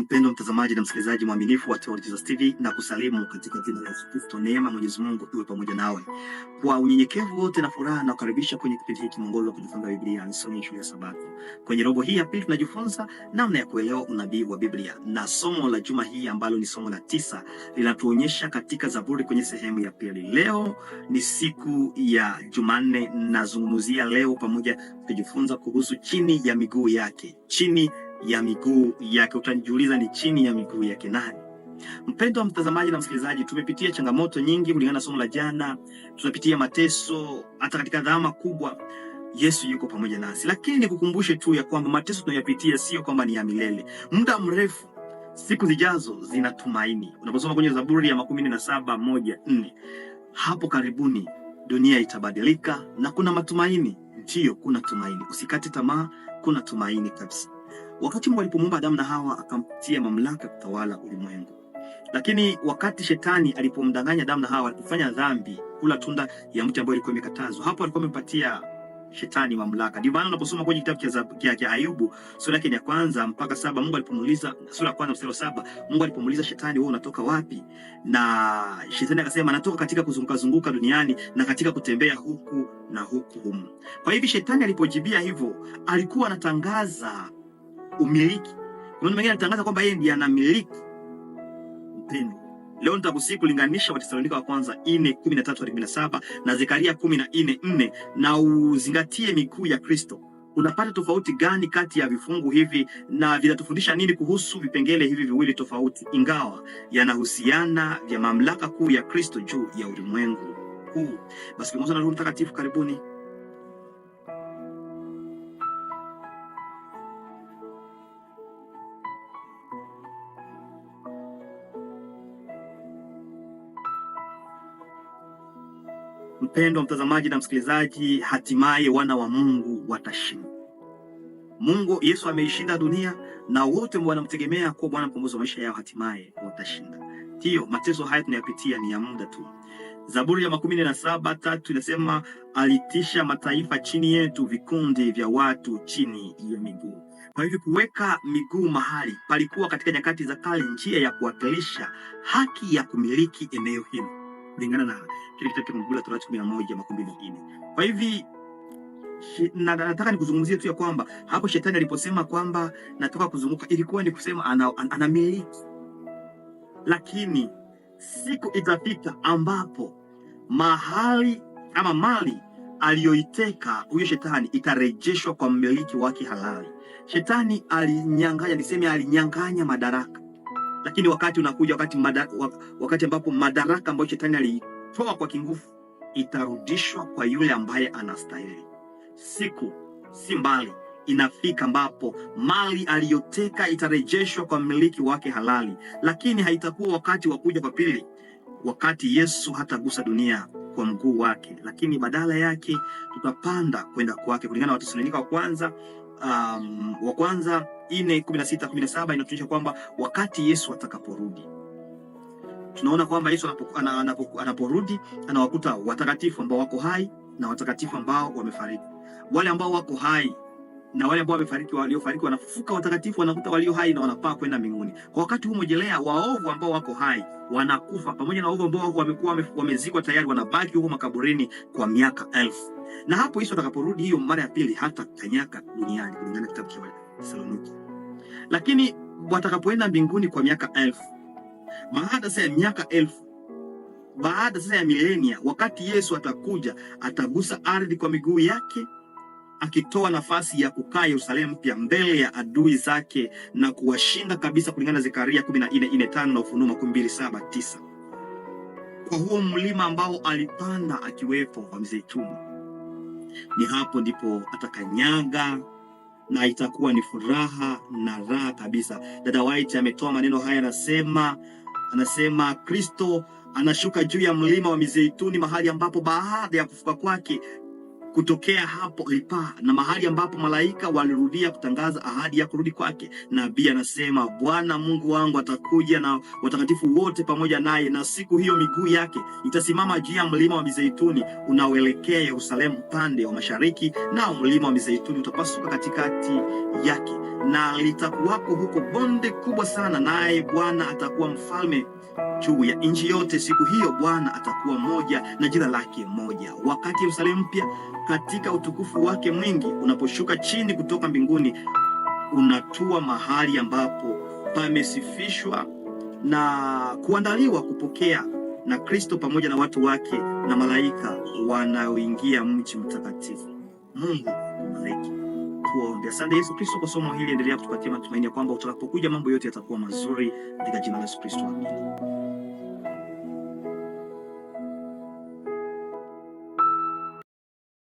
Mpendwa mtazamaji na msikilizaji mwaminifu wa Theology Jesus TV, na kusalimu katika jina la Yesu Kristo. Neema Mwenyezi Mungu iwe pamoja nawe. Kwa unyenyekevu wote na furaha na kukaribisha kwenye kipindi hiki mwongozo wa kujifunza Biblia nisome shule ya Sabato. Kwenye robo hii ya pili tunajifunza namna ya kuelewa unabii wa Biblia, na somo la juma hii ambalo ni somo la 9 linatuonyesha katika Zaburi kwenye sehemu ya pili. Leo ni siku ya Jumanne, nazungumzia leo pamoja kujifunza kuhusu chini ya miguu yake. Chini ya miguu yake. Utanijiuliza, ni chini ya miguu yake nani? Mpendwa mtazamaji na msikilizaji, tumepitia changamoto nyingi kulingana na somo la jana. Tunapitia mateso, hata katika dhama kubwa Yesu yuko pamoja nasi. Lakini nikukumbushe tu ya kwamba mateso tunayopitia sio kwamba ni ya milele. Muda mrefu, siku zijazo zina tumaini. Unaposoma kwenye Zaburi ya 17:1-4, hapo karibuni dunia itabadilika na kuna matumaini. Ndio, kuna tumaini. Usikate tamaa, kuna tumaini kabisa. Wakati Mungu alipomuumba Adamu na Hawa akampatia mamlaka kutawala ulimwengu. Lakini wakati shetani alipomdanganya Adamu na Hawa kufanya dhambi, kula tunda ya mti ambao ilikuwa imekatazwa, hapo alikuwa amempatia shetani mamlaka. Ndio maana unaposoma kwenye kitabu cha Ayubu sura yake ya 1-7, Mungu alipomuuliza, sura ya 1:7, Mungu alipomuuliza shetani, wewe unatoka wapi? Na shetani akasema, natoka katika kuzunguka duniani na katika kutembea huku na huku. Kwa hivyo shetani alipojibia hivyo, alikuwa anatangaza umiliki. Kwa maana mwingine anatangaza kwamba yeye ndiye anamiliki. Mpendwa, leo nitakusihi kulinganisha Wathesalonika wa kwanza 4:13-17 na Zekaria 14:4 na uzingatie miguu ya Kristo. Unapata tofauti gani kati ya vifungu hivi na vinatufundisha nini kuhusu vipengele hivi viwili tofauti, ingawa yanahusiana vya mamlaka kuu ya Kristo juu ya ulimwengu huu? Basi pamoja na Roho Mtakatifu, karibuni. Mpendwa mtazamaji na msikilizaji, hatimaye wana wa Mungu watashinda. Yesu ameishinda dunia, na wote wanamtegemea kuwa Bwana mkombozi wa maisha yao hatimaye watashinda. Hiyo mateso haya tunayapitia ni ya muda tu. Zaburi ya 17:3 inasema, alitisha mataifa chini yetu, vikundi vya watu chini ya miguu. Kwa hivyo kuweka miguu mahali palikuwa katika nyakati za kale njia ya kuwakilisha haki ya kumiliki eneo hilo, kulingana na kile kitabu cha Kumbukumbu la Torati 11:24. Kwa hivi nataka nikuzungumzie tu ya kwamba hapo shetani aliposema kwamba natoka kuzunguka, ilikuwa ni kusema anamiliki. Lakini siku itafika ambapo mahali ama mali aliyoiteka huyo shetani itarejeshwa kwa mmiliki wake halali. Shetani alinyang'anya madaraka. Lakini wakati unakuja, wakati ambapo madaraka ambayo shetani alitoa kwa kinguvu itarudishwa kwa yule ambaye anastahili. Siku si mbali inafika ambapo mali aliyoteka itarejeshwa kwa mmiliki wake halali. Lakini haitakuwa wakati wa kuja kwa pili, wakati Yesu hatagusa dunia kwa mguu wake, lakini badala yake tutapanda kwenda kwake, kulingana na Wathesalonika wa kwanza 4:16-17 inatuonyesha kwamba wakati Yesu atakaporudi, tunaona kwamba Yesu anaporudi anawakuta watakatifu ambao wako hai na watakatifu ambao wamefariki. Wale ambao wako hai na wale ambao wamefariki, waliofariki wanafufuka, watakatifu wanakuta walio hai na wanapaa kwenda mbinguni. Kwa wakati huu mojelea, waovu ambao wako hai wanakufa pamoja na waovu ambao wamekuwa wamezikwa tayari, wanabaki huko makaburini kwa miaka 1000. Na hapo Yesu atakaporudi hiyo mara ya pili hata kanyaka duniani, kulingana na kitabu cha Wathesalonika. Lakini watakapoenda mbinguni kwa miaka 1000, baada sasa ya miaka 1000, baada sasa ya milenia, wakati Yesu atakuja, atagusa ardhi kwa miguu yake, akitoa nafasi ya kukaa Yerusalemu mpya mbele ya adui zake na kuwashinda kabisa, kulingana na Zekaria 14:4-5 na Ufunuo 22:7-9. Kwa huo mlima ambao alipanda akiwepo wa Mzeituni, ni hapo ndipo atakanyaga na itakuwa ni furaha na raha kabisa. Dada White ametoa maneno haya, anasema Kristo anashuka juu ya mlima wa Mizeituni, mahali ambapo baada ya kufuka kwake Kutokea hapo alipaa, na mahali ambapo malaika walirudia kutangaza ahadi ya kurudi kwake. Nabii anasema, Bwana Mungu wangu atakuja na watakatifu wote pamoja naye, na siku hiyo miguu yake itasimama juu ya mlima wa Mizeituni unaoelekea Yerusalemu upande wa mashariki, nao mlima wa Mizeituni utapasuka katikati yake, na litakuwako huko bonde kubwa sana, naye Bwana atakuwa mfalme juu ya nchi yote. Siku hiyo Bwana atakuwa mmoja na jina lake moja. Wakati Yerusalemu mpya katika utukufu wake mwingi unaposhuka chini kutoka mbinguni, unatua mahali ambapo pamesifishwa na kuandaliwa kupokea na Kristo pamoja na watu wake na malaika wanaoingia mji mtakatifu. Mungu akubariki. Tuombe. Asante Yesu Kristo kwa somo hili, endelea kutupatia matumaini ya kwamba utakapokuja mambo yote yatakuwa mazuri, katika jina la Yesu Kristo, amina.